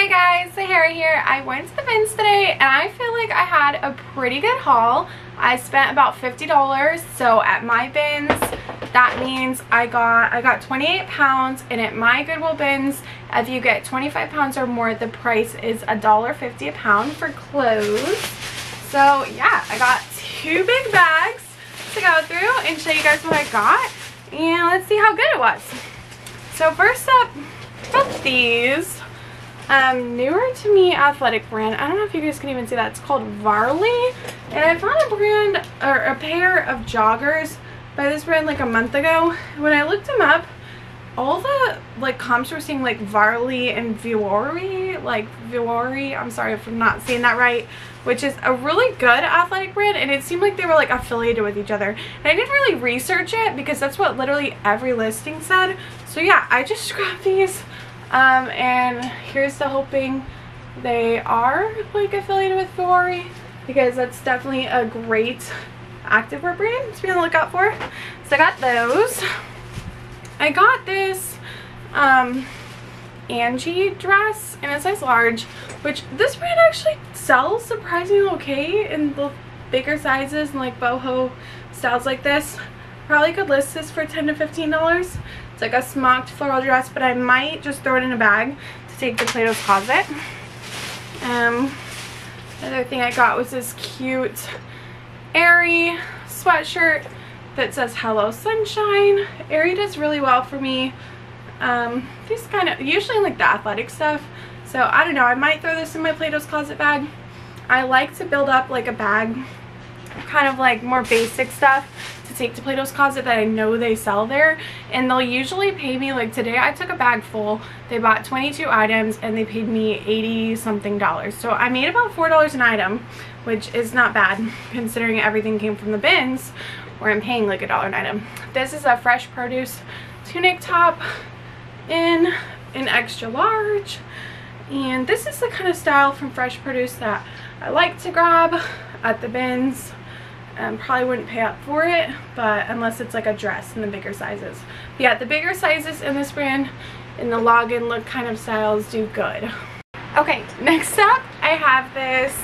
Hey guys, Sahara here. I went to the BINS today and I feel like I had a pretty good haul. I spent about $50, so at my BINS that means I got 28 pounds, and at my Goodwill BINS, if you get 25 pounds or more, the price is $1.50 a pound for clothes. So yeah, I got two big bags to go through and show you guys what I got, and let's see how good it was. So first up, got these. Newer to me athletic brand. I don't know if you guys can even see that. It's called Varley, and I found a brand or a pair of joggers by this brand like a month ago. When I looked them up, all the like comps were saying like Varley and Viore, I'm sorry if I'm not saying that right, which is a really good athletic brand, and it seemed like they were like affiliated with each other. And I didn't really research it because that's what literally every listing said. So yeah, I just grabbed these. And here's to hoping they are like affiliated with Viore, because that's definitely a great activewear brand to be on the lookout for. So I got those. I got this Angie dress in a size large, which this brand actually sells surprisingly okay in the bigger sizes and like boho styles like this. Probably could list this for $10 to $15. It's like a smocked floral dress, but I might just throw it in a bag to take to Plato's Closet. Another thing I got was this cute Aerie sweatshirt that says Hello Sunshine. Aerie does really well for me. These kind of, usually like the athletic stuff. So I don't know, I might throw this in my Plato's Closet bag. I like to build up like a bag, kind of like more basic stuff to take to Plato's Closet that I know they sell there, and they'll usually pay me, like today I took a bag full. They bought 22 items and they paid me $80 something. So I made about $4 an item, which is not bad considering everything came from the BINS where I'm paying like $1 an item. This is a fresh produce tunic top in an extra large, and this is the kind of style from fresh produce that I like to grab at the BINS. Probably wouldn't pay up for it, but unless it's like a dress in the bigger sizes. But yeah, the bigger sizes in this brand in the login look kind of styles do good. Okay, next up I have this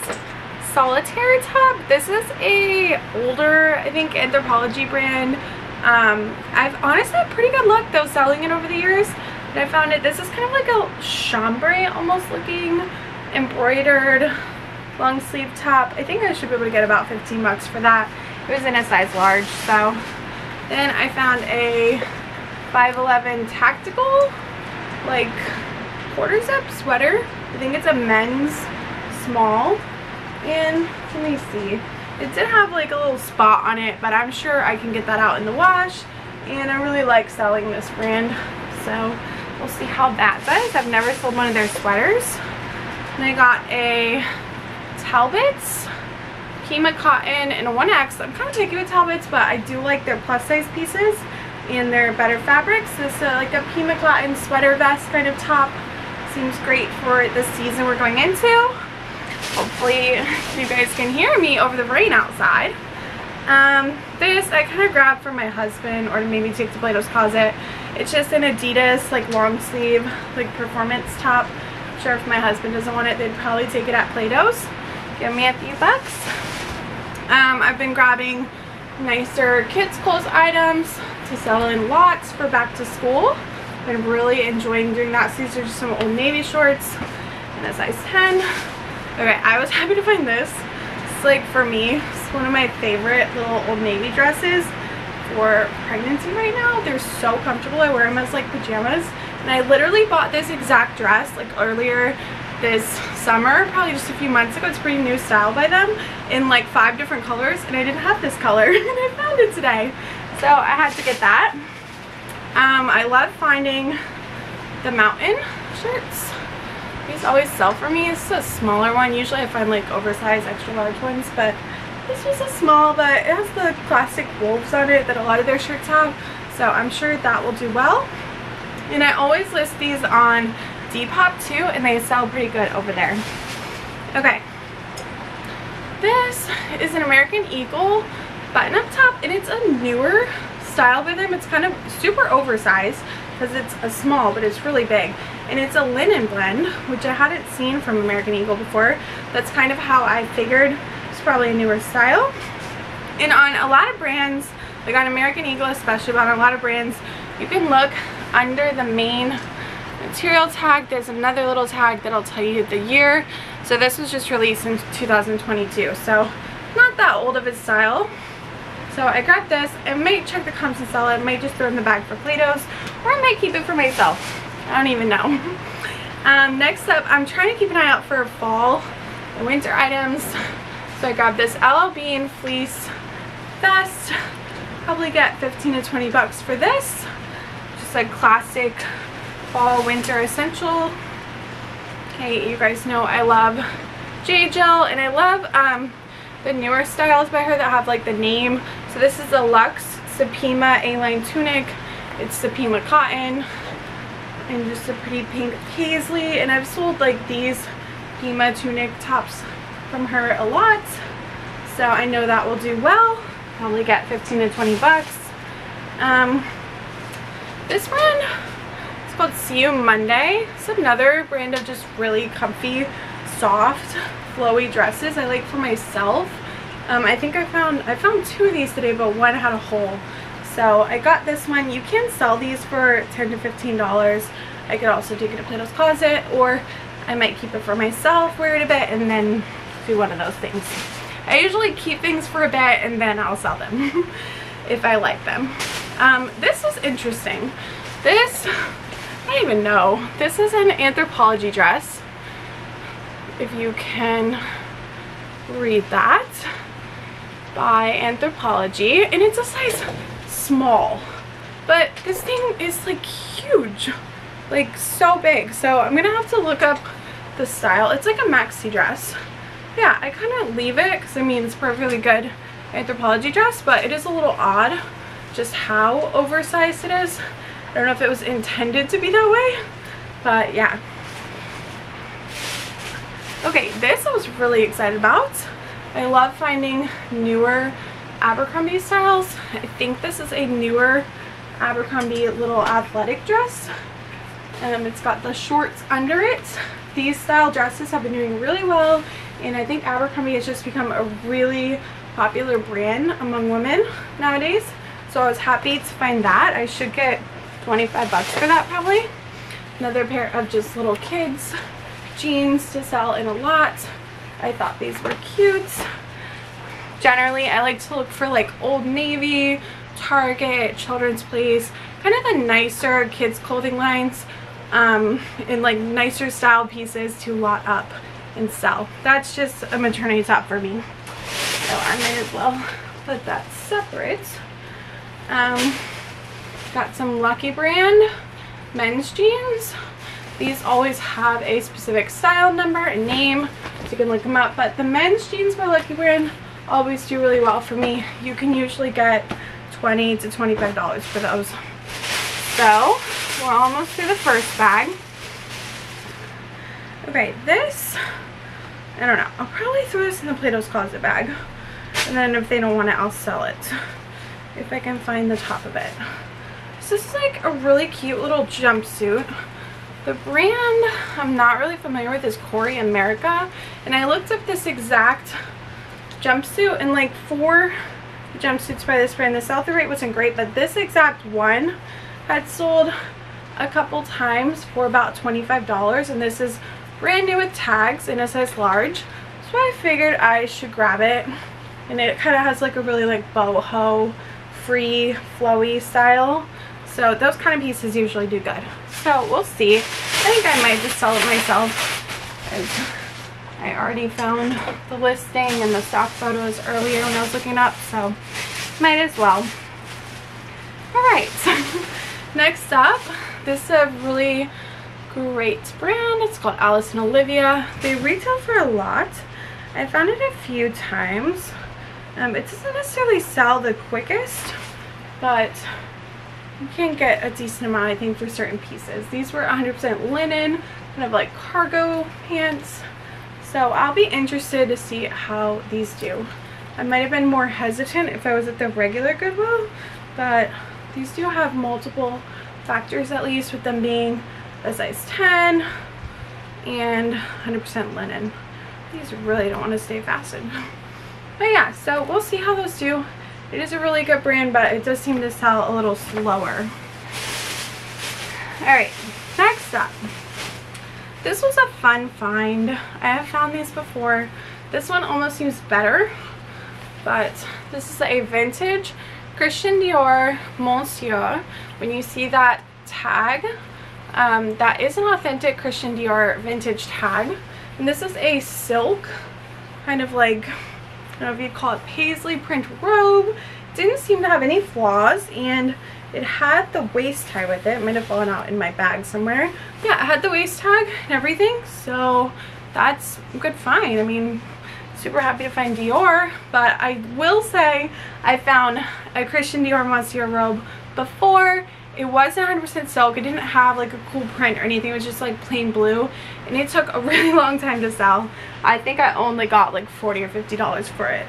solitaire top. This is a older, I think, Anthropologie brand. I've honestly had pretty good luck though selling it over the years, and I found it. This is kind of like a chambray almost looking embroidered long sleeve top. I think I should be able to get about 15 bucks for that. It was in a size large. So then I found a 511 tactical like quarter zip sweater. I think it's a men's small, and let me see, it did have like a little spot on it, but I'm sure I can get that out in the wash, and I really like selling this brand, so we'll see how that does. I've never sold one of their sweaters. And I got a Talbots Pima cotton in a 1X. I'm kind of picky with Talbots, but I do like their plus size pieces and their better fabrics. This like a Pima cotton sweater vest kind of top. Seems great for the season we're going into. Hopefully you guys can hear me over the rain outside. This I kind of grabbed for my husband or to maybe take to Plato's Closet. It's just an Adidas like long sleeve like performance top. I'm sure if my husband doesn't want it, they'd probably take it at Plato's. Give me a few bucks. I've been grabbing nicer kids clothes items to sell in lots for back to school. Been really enjoying doing that. So these are just some Old Navy shorts in a size 10. Okay, I was happy to find this. It's like, for me, it's one of my favorite little Old Navy dresses for pregnancy right now. They're so comfortable. I wear them as like pajamas, and I literally bought this exact dress like earlier this summer, probably just a few months ago. It's a pretty new style by them in like 5 different colors, and I didn't have this color and I found it today, so I had to get that. I love finding the mountain shirts. These always sell for me. It's a smaller one. Usually I find like oversized extra large ones, but this was a small, but it has the classic wolves on it that a lot of their shirts have, so I'm sure that will do well. And I always list these on Depop too, and they sell pretty good over there. Okay, this is an American Eagle button-up top, and it's a newer style with them. It's kind of super oversized because it's a small, but it's really big. And it's a linen blend, which I hadn't seen from American Eagle before. That's kind of how I figured it's probably a newer style. And on a lot of brands, like on American Eagle especially, but on a lot of brands, you can look under the main material tag. There's another little tag that'll tell you the year. So this was just released in 2022, so not that old of a style. So I grabbed this. I might check the comps and sell it. I might just throw it in the bag for Play-Dohs, or I might keep it for myself. I don't even know. Next up, I'm trying to keep an eye out for fall and winter items. So I grabbed this LL Bean fleece vest. Probably get 15 to 20 bucks for this. Just a classic fall winter essential. Okay, you guys know I love J-Jill, and I love the newer styles by her that have like the name. So this is the Luxe Supima A-line tunic. It's Supima cotton and just a pretty pink paisley, and I've sold like these Pima tunic tops from her a lot, so I know that will do well. Probably get 15 to 20 bucks. This one, it's called See You Monday. It's another brand of just really comfy, soft, flowy dresses I like for myself. I think I found two of these today, but one had a hole. So I got this one. You can sell these for $10 to $15. I could also take it to Plato's Closet, or I might keep it for myself, wear it a bit, and then do one of those things. I usually keep things for a bit and then I'll sell them if I like them. This was interesting. This, I don't even know. This is an Anthropologie dress, if you can read that, by Anthropologie, and it's a size small, but this thing is like huge, like so big. So I'm gonna have to look up the style. It's like a maxi dress. Yeah, I kind of leave it because I mean it's perfectly good Anthropologie dress, but it is a little odd just how oversized it is. I don't know if it was intended to be that way, but yeah. Okay, this I was really excited about. I love finding newer Abercrombie styles. I think this is a newer Abercrombie little athletic dress. It's got the shorts under it. These style dresses have been doing really well, and I think Abercrombie has just become a really popular brand among women nowadays. So I was happy to find that. I should get 25 bucks for that probably. Another pair of just little kids jeans to sell in a lot. I thought these were cute. Generally, I like to look for like Old Navy, Target, Children's Place, kind of the nicer kids clothing lines, and like nicer style pieces to lot up and sell. That's just a maternity top for me, so I might as well put that separate. Got some Lucky Brand men's jeans. These always have a specific style number and name, so you can look them up, but the men's jeans by Lucky Brand always do really well for me. You can usually get $20 to $25 for those. So we're almost through the first bag. Okay, this, I don't know, I'll probably throw this in the Plato's Closet bag, and then if they don't want it, I'll sell it if I can find the top of it. So this is like a really cute little jumpsuit. The brand I'm not really familiar with is Corey America, and I looked up this exact jumpsuit, and like 4 jumpsuits by this brand, the sell-through rate wasn't great, but this exact one had sold a couple times for about $25, and this is brand new with tags in a size large, so I figured I should grab it. And it kind of has like a really like boho free flowy style, so those kind of pieces usually do good. So we'll see. I think I might just sell it myself, as I already found the listing and the stock photos earlier when I was looking up, so might as well. Alright, next up, this is a really great brand. It's called Alice and Olivia. They retail for a lot. I found it a few times. It doesn't necessarily sell the quickest, but you can get a decent amount, I think, for certain pieces. These were 100% linen, kind of like cargo pants. So I'll be interested to see how these do. I might have been more hesitant if I was at the regular Goodwill, but these do have multiple factors, at least, with them being a size 10 and 100% linen. These really don't want to stay fastened. But yeah, so we'll see how those do. It is a really good brand, but it does seem to sell a little slower. Alright, next up. This was a fun find. I have found these before. This one almost seems better, but this is a vintage Christian Dior Monsieur. When you see that tag, that is an authentic Christian Dior vintage tag. And this is a silk, kind of like, I don't know if you'd call it paisley print robe. Didn't seem to have any flaws, and it had the waist tie with it. It might have fallen out in my bag somewhere. Yeah, it had the waist tag and everything, so that's a good find. I mean, super happy to find Dior, but I will say I found a Christian Dior Monsieur robe before. It wasn't 100% silk. It didn't have like a cool print or anything. It was just like plain blue, and it took a really long time to sell. I think I only got like $40 or $50 for it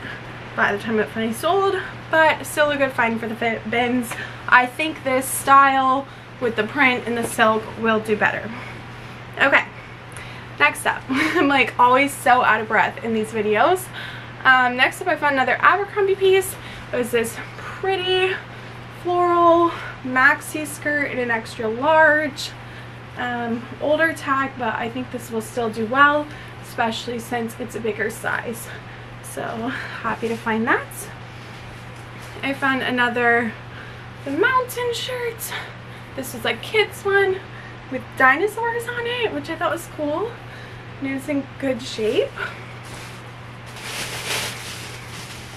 by the time it finally sold, but still a good find for the BINS. I think this style with the print and the silk will do better. Okay, next up. I'm like always so out of breath in these videos. Next up, I found another Abercrombie piece. It was this pretty floral maxi skirt in an extra large. Older tag, but I think this will still do well, especially since it's a bigger size. So happy to find that. I found another mountain shirt. This was a kid's one with dinosaurs on it, which I thought was cool. And it was in good shape.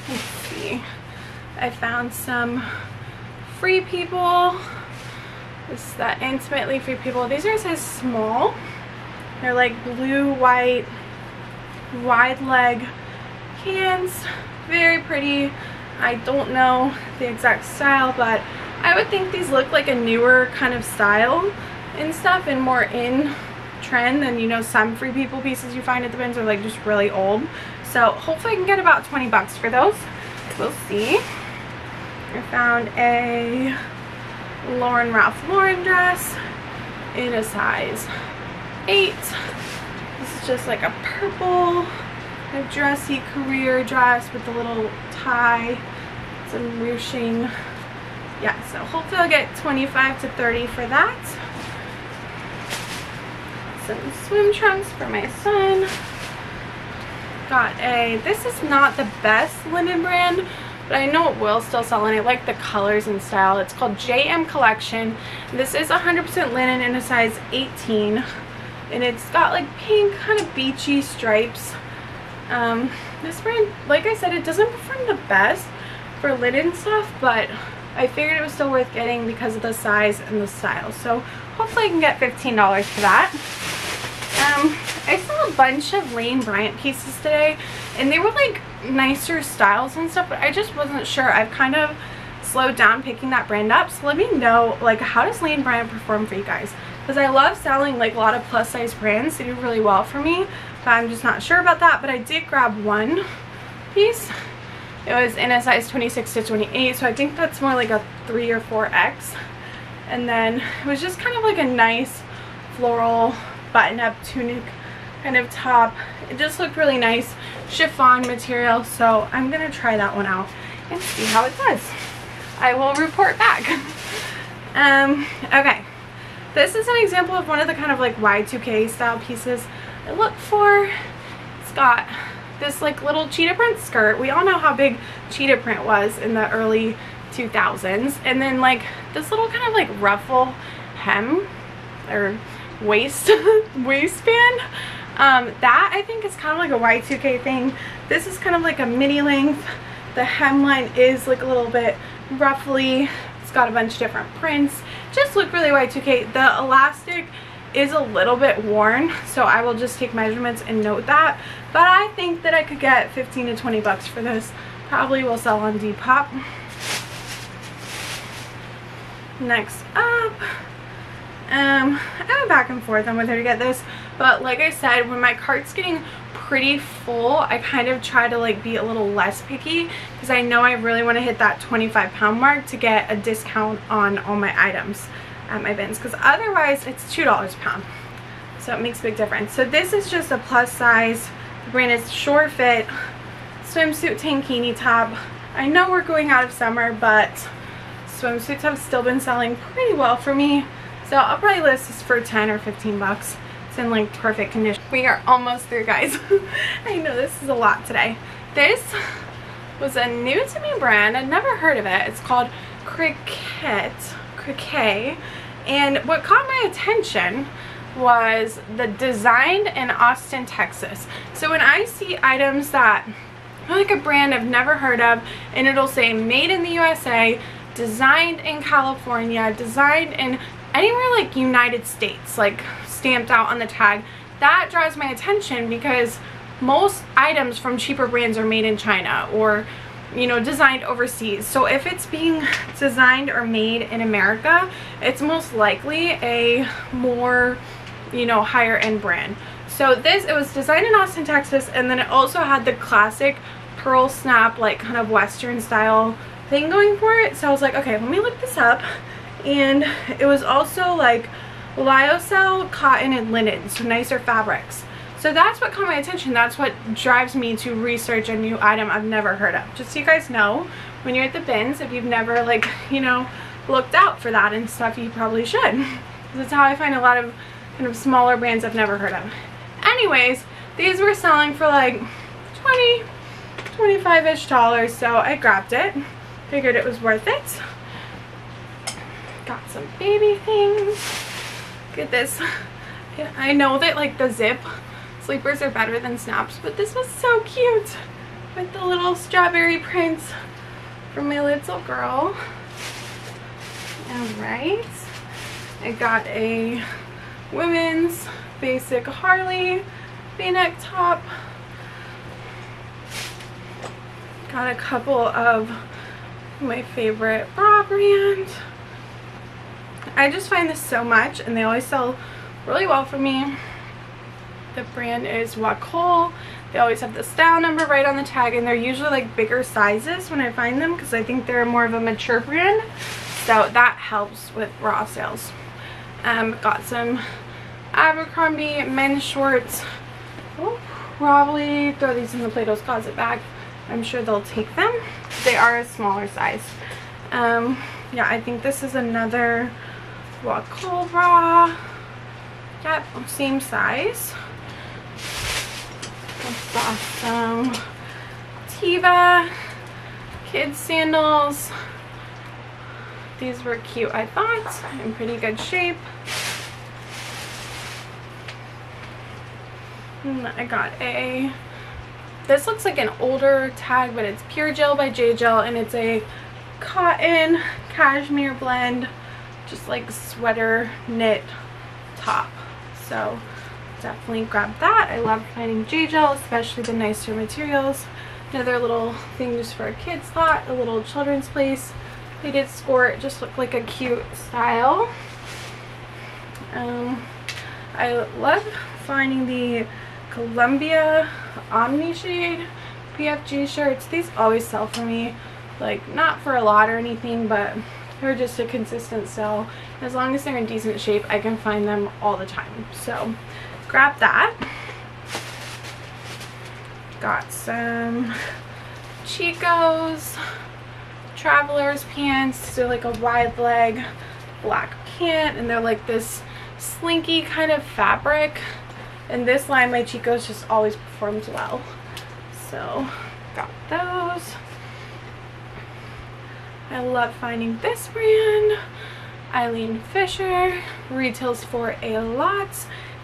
Let's see. I found some Free People. This is that Intimately Free People. These are size small. They're like blue, white, wide leg cans. Very pretty. I don't know the exact style, but I would think these look like a newer kind of style and stuff, and more in trend than, you know, some Free People pieces you find at the BINS are like just really old. So hopefully I can get about 20 bucks for those. We'll see. I found a Ralph Lauren dress in a size 8. This is just like a purple, a dressy career dress with a little tie, some ruching. Yeah, so hopefully I'll get 25 to 30 for that. Some swim trunks for my son. Got this is not the best linen brand, but I know it will still sell, and I like the colors and style. It's called JM Collection. This is 100% linen in a size 18, and it's got like pink kind of beachy stripes. This brand, like I said, it doesn't perform the best for linen stuff, but I figured it was still worth getting because of the size and the style. So hopefully I can get $15 for that. I saw a bunch of Lane Bryant pieces today, and they were like nicer styles and stuff, but I just wasn't sure. I've kind of slowed down picking that brand up, so let me know, like, how does Lane Bryant perform for you guys? Because I love selling like a lot of plus size brands. They do really well for me, but I'm just not sure about that. But I did grab one piece. It was in a size 26 to 28, so I think that's more like a 3 or 4X. And then it was just kind of like a nice floral button-up tunic kind of top. It just looked really nice, chiffon material, so I'm gonna try that one out and see how it does. I will report back. Okay, this is an example of one of the kind of like Y2K style pieces I look for. It's got this like little cheetah print skirt. We all know how big cheetah print was in the early 2000s, and then like this little kind of like ruffle hem or waistband. That I think is kind of like a Y2K thing. This is kind of like a mini length. The hemline is like a little bit ruffly. It's got a bunch of different prints. Just look really Y2K. The elastic is a little bit worn, so I will just take measurements and note that. But I think that I could get 15 to 20 bucks for this. Probably will sell on Depop. Next up, I went back and forth on whether to get this, but like I said, when my cart's getting pretty full, I kind of try to like be a little less picky because I know I really want to hit that 25-pound mark to get a discount on all my items at my bins, because otherwise it's $2 a pound, so it makes a big difference. So this is just a plus size. The brand is Short Fit swimsuit tankini top. I know we're going out of summer, but swimsuits have still been selling pretty well for me, so I'll probably list this for 10 or 15 bucks. It's in like perfect condition. We are almost through, guys. I know this is a lot today. This was a new to me brand. I'd never heard of it. It's called Cricket, and what caught my attention was the design in Austin, Texas. So when I see items that are like a brand I've never heard of, and it'll say made in the USA, designed in California, designed in anywhere like United States, like stamped out on the tag, that draws my attention because most items from cheaper brands are made in China or, you know, designed overseas. So if it's being designed or made in America, it's most likely a more, you know, higher end brand. So this, it was designed in Austin, Texas, and then it also had the classic pearl snap, like kind of Western style thing going for it. So I was like, okay, let me look this up. And it was also like lyocell, cotton, and linen, so nicer fabrics. So that's what caught my attention. That's what drives me to research a new item I've never heard of. Just so you guys know, when you're at the bins, if you've never, like, you know, looked out for that and stuff, you probably should. That's how I find a lot of kind of smaller brands I've never heard of. Anyways, these were selling for like 20, 25-ish dollars, so I grabbed it. Figured it was worth it. Got some baby things. Look at this. I know that like the zip sleepers are better than snaps, but this was so cute with the little strawberry prints from my little girl. Alright, I got a women's basic Harley v-neck top. Got a couple of my favorite bra brand. I just find this so much, and they always sell really well for me. The brand is GOODWILL. They always have the style number right on the tag, and they're usually like bigger sizes when I find them because I think they're more of a mature brand, so that helps with bra sales. Got some Abercrombie men's shorts. We'll probably throw these in the Plato's Closet bag. I'm sure they'll take them. They are a smaller size. Yeah, I think this is another GOODWILL bra. Yep, same size. I got some Teva kids sandals. These were cute, I thought, in pretty good shape. And I got a, this looks like an older tag, but it's Pure Gel by J Gel, and it's a cotton cashmere blend, just like sweater knit top. So definitely grab that. I love finding J Gel, especially the nicer materials. Another little thing just for a kid's spot, a little children's place. They did score it, just looked like a cute style. I love finding the Columbia Omni Shade PFG shirts. These always sell for me, like not for a lot or anything, but they're just a consistent sell. As long as they're in decent shape, I can find them all the time. So grab that. Got some Chico's Traveler's pants. They're like a wide leg black pant, and they're like this slinky kind of fabric. And this line by Chico's just always performs well. So got those. I love finding this brand, Eileen Fisher. Retails for a lot.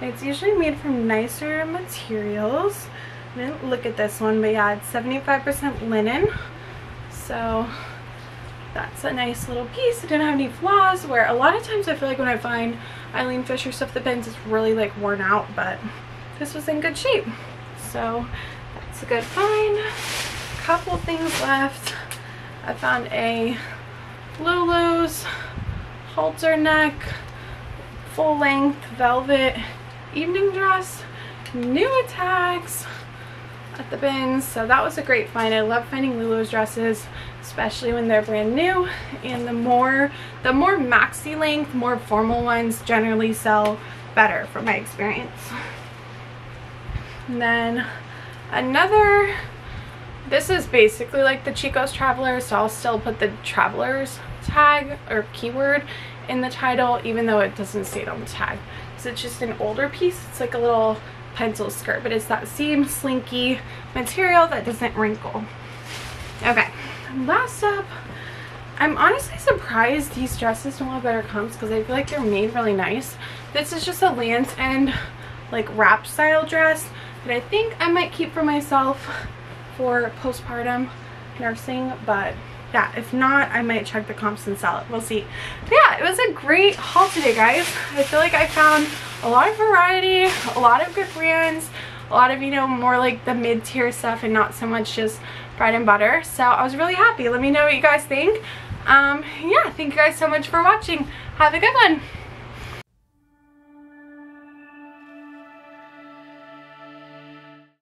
It's usually made from nicer materials. I didn't look at this one, but yeah, it's 75% linen. So that's a nice little piece. It didn't have any flaws, where a lot of times I feel like when I find Eileen Fisher stuff that bends, it's really like worn out, but this was in good shape. So that's a good find. Couple things left. I found a Lulu's halter neck full length velvet evening dress, new tags at the bins. So that was a great find. I love finding Lulu's dresses, especially when they're brand new, and the more maxi length, more formal ones generally sell better from my experience. And then another, this is basically like the Chico's Traveler, so I'll still put the Travelers tag or keyword in the title even though it doesn't say it on the tag. So it's just an older piece. It's like a little pencil skirt, but it's that seam slinky material that doesn't wrinkle. Okay, last up, I'm honestly surprised these dresses don't have better comps because I feel like they're made really nice. This is just a Land's End like wrap style dress that I think I might keep for myself for postpartum nursing, but yeah, if not, I might check the comps and sell it. We'll see. But yeah, it was a great haul today, guys. I feel like I found a lot of variety, a lot of good brands, a lot of, you know, more like the mid-tier stuff and not so much just bread and butter. So I was really happy. Let me know what you guys think. Yeah, thank you guys so much for watching. Have a good one.